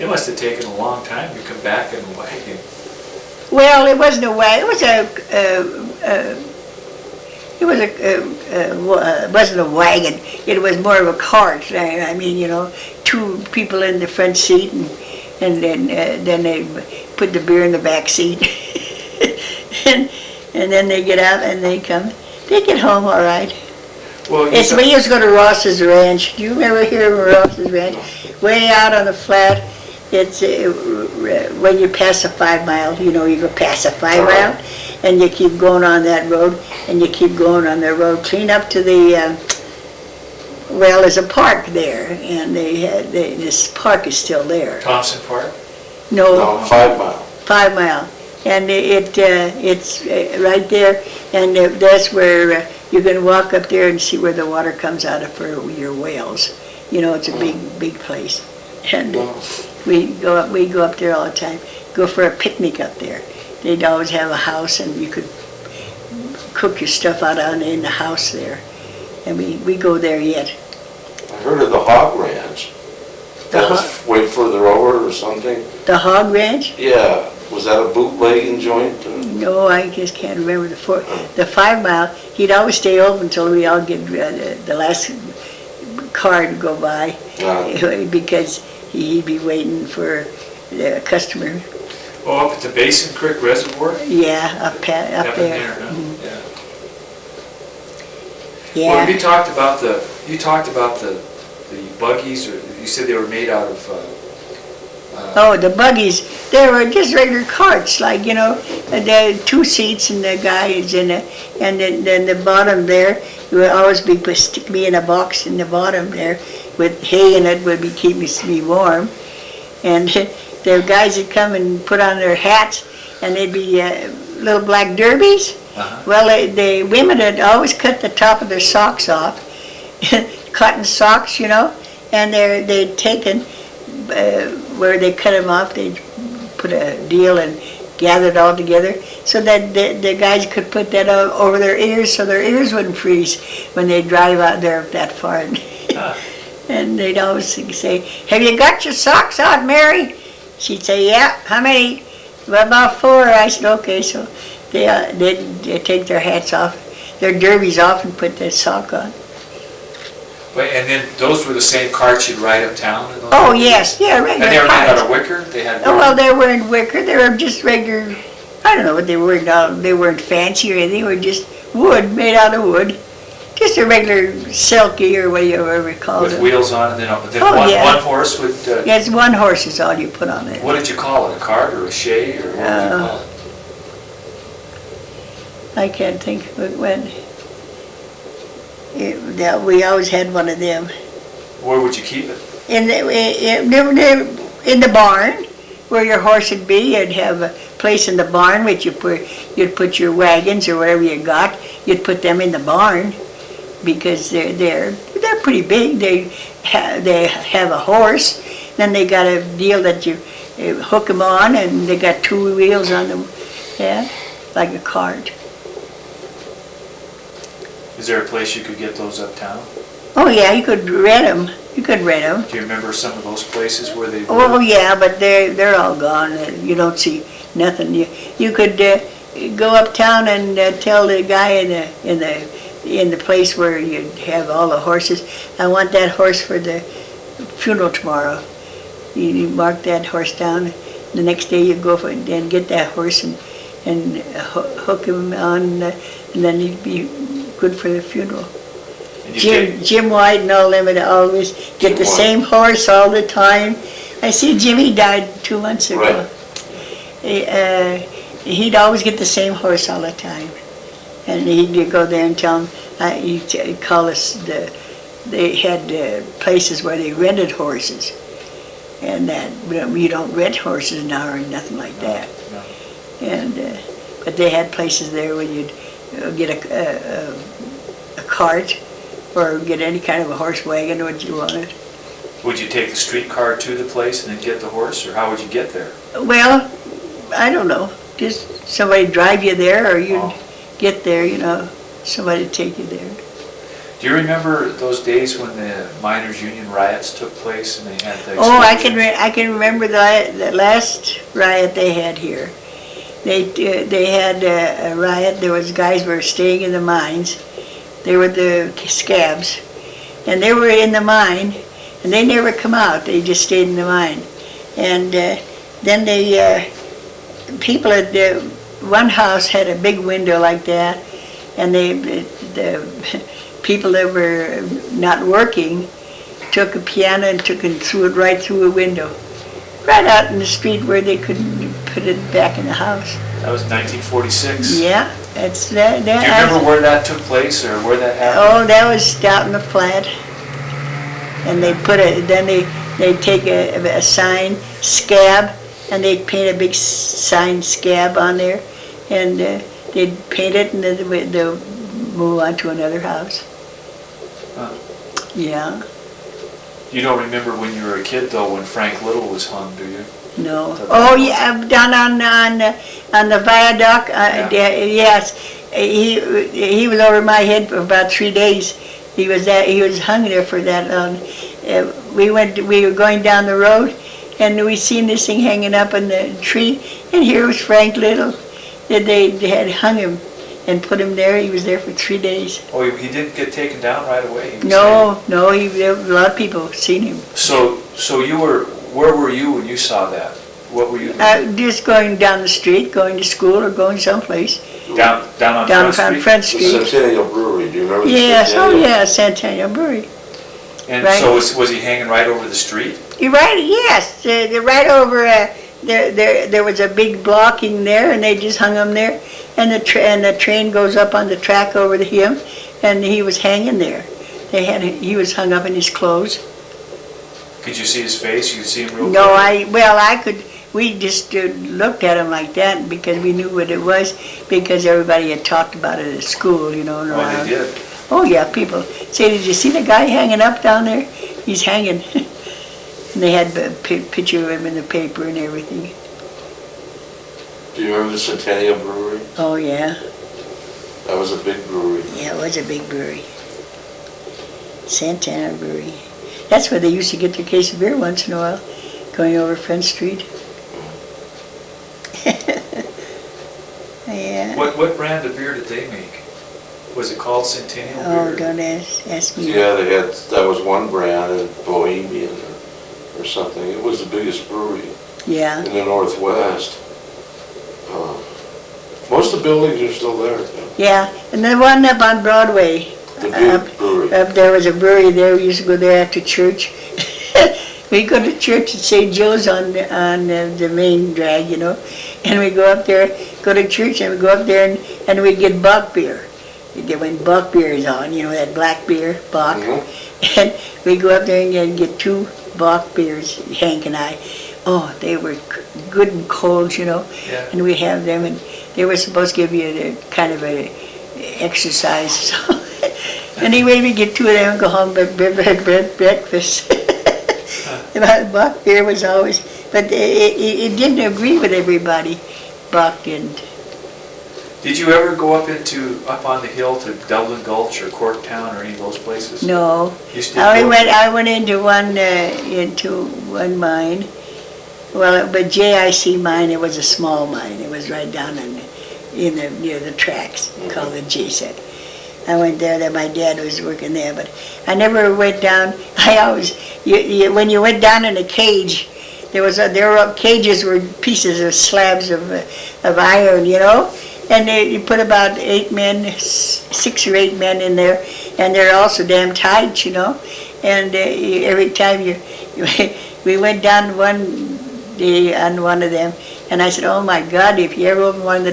It must have taken a long time to come back in a wagon. Well, it wasn't a wagon. It wasn't a wagon. It was more of a cart. I mean, you know, two people in the front seat, and then they put the beer in the back seat, and then they get out and they come. They get home all right. Well, We used to go to Ross's Ranch. Do you ever hear of Ross's Ranch? Way out on the flat. It's when you pass a 5 mile, you know, you go past a 5 mile, and you keep going on that road, and you keep going on the road, clean up to the, well, there's a park there, and this park is still there. Thompson Park? No, 5 Mile. 5 Mile. And it's right there, and that's where you can walk up there and see where the water comes out of for your whales. You know, it's a big place. And we go up there all the time. Go for a picnic up there. They'd always have a house, and you could cook your stuff out in the house there. And we go there yet. I heard of the Hog Ranch. That was way further over or something. The Hog Ranch? Yeah. Was that a bootlegging joint? No, I just can't remember the 5 Mile. He'd always stay open until we all get the last car to go by, because he'd be waiting for the customer. Oh, up at the Basin Creek Reservoir? Yeah, up there. Up in there, huh? Mhm. Yeah. Yeah. Well, you talked about the buggies, or you said they were made out of. Oh, the buggies, they were just regular carts, like, you know, the 2 seats and the guy is in it, and then the bottom there, it would always stick me in a box in the bottom there with hay in it, would be keeping me warm. And the guys would come and put on their hats, and they'd be little black derbies. Well, the women would always cut the top of their socks off, cotton socks, you know, and they'd taken, where they cut them off, they'd put a deal and gather it all together so that the guys could put that over their ears so their ears wouldn't freeze when they drive out there that far. And they'd always say, "Have you got your socks out, Mary?" She'd say, "Yeah." "How many?" "Well, about 4. I said, "Okay." So they'd take their hats off, their derbies off, and put their sock on. And then those were the same carts you'd ride uptown? Oh, yes, yeah, regular And they were made carts. out of wicker? They had. Oh, well, they weren't wicker. They were just regular. I don't know what they were. They weren't fancy or anything. They were just wood, made out of wood. Just a regular silky or whatever you call it. With wheels on, and then one horse would. Yes, 1 horse is all you put on it. What did you call it? A cart or a shay, or what did you call it? I can't think when. We always had one of them. Where would you keep it? In the barn, where your horse would be. You'd have a place in the barn which you'd put your wagons or whatever you got. You'd put them in the barn because they're pretty big. They have a horse. Then they got a deal that you hook them on, and they got 2 wheels on them. Yeah, like a cart. Is there a place you could get those uptown? Oh yeah, you could rent them. You could rent them. Do you remember some of those places where they were? Oh yeah, but they're all gone. You don't see nothing. You could go uptown and tell the guy in the place where you have all the horses, "I want that horse for the funeral tomorrow." You mark that horse down. The next day you go and get that horse and hook him on, and then he'd be good for the funeral. Jim White and all them would always get the same horse all the time. I see Jimmy died 2 months ago. Right. He'd always get the same horse all the time. And he'd go there and tell him, he'd call us, they had places where they rented horses. And that, you don't rent horses now or nothing like that. No. And but they had places there where you'd get a cart or get any kind of a horse wagon, what you wanted. Would you take the streetcar to the place and then get the horse, or how would you get there? Well, I don't know. Just somebody drive you there, or you'd get there, you know, somebody take you there. Do you remember those days when the miners' union riots took place and they had the Oh, I explosion? can remember the last riot they had here. They had a riot. There was guys were staying in the mines. They were the scabs, and they were in the mine, and they never come out. They just stayed in the mine, and then people at one house had a big window like that, and the people that were not working took a piano and threw it right through a window, right out in the street where they couldn't put it back in the house. That was 1946. Yeah, that's that. Do you remember where that took place or where that happened? Oh, that was out in the flat, and they take a sign scab, and they'd paint a big sign scab on there, and they'd paint it, and then they'll move on to another house. Huh. Yeah. You don't remember when you were a kid though, when Frank Little was hung, do you? No. Oh, yeah, down on the viaduct. Yes, he was over my head for about 3 days. He was hung there for that long. We were going down the road, and we seen this thing hanging up in the tree, and here was Frank Little. They had hung him and put him there. He was there for 3 days. Oh, he didn't get taken down right away? He was No, a lot of people seen him. So where were you when you saw that? What were you doing? Just going down the street, going to school or going someplace. Down on Down Front on Street? Front The Street. Centennial Brewery, do you remember the Yes, oh Centennial? yeah, Centennial Brewery. And Right. so was he hanging right over the street? You're right, yes, they're right over, there was a big blocking there, and they just hung him there, and the train goes up on the track over to him, and he was hanging there. He was hung up in his clothes. Could you see his face? You could see him real No, clear? we just looked at him like that because we knew what it was, because everybody had talked about it at school, and Oh, around. they did? Oh yeah, people say, did you see the guy hanging up down there? He's hanging. And they had a picture of him in the paper and everything. Do you remember the Centennial Brewery? Oh yeah, That was a big brewery. yeah, it was a big brewery. Santana Brewery. That's where they used to get their case of beer once in a while, going over Front Street. Yeah. What brand of beer did they make? Was it called Centennial Oh, Beer? don't ask me. Yeah, that was one brand, Bohemian or something. It was the biggest brewery Yeah. in the Northwest. Most of the buildings are still there. Yeah, and the one up on Broadway. The Butte Brewery. Up there was a brewery there. We used to go there after church. We go to church at St. Joe's on the main drag, and we go up there, go to church, and we go up there and we get Bock beer. When Bock beer is on, that black beer, Bock. Mhm. And we go up there and get 2 Bock beers, Hank and I. Oh, they were good and cold, Yeah. and we have them, and they were supposed to give you kind of a exercise. So anyway, we get 2 of them and go home, breakfast. Bock beer was always, but it didn't agree with everybody. Bock didn't. Did you ever go up on the hill to Dublin Gulch or Corktown or any of those places? No, You still go? I went into one mine. Well, but JIC mine, it was a small mine. It was right down near the tracks, called the JSET. I went there, my dad was working there, but I never went down. I always, when you went down in a cage, cages were pieces of slabs of iron, and you put about 8 men, 6 or 8 men in there, and they're also damn tight, and every time we went down one day on one of them, and I said, oh my God, if you ever open one of the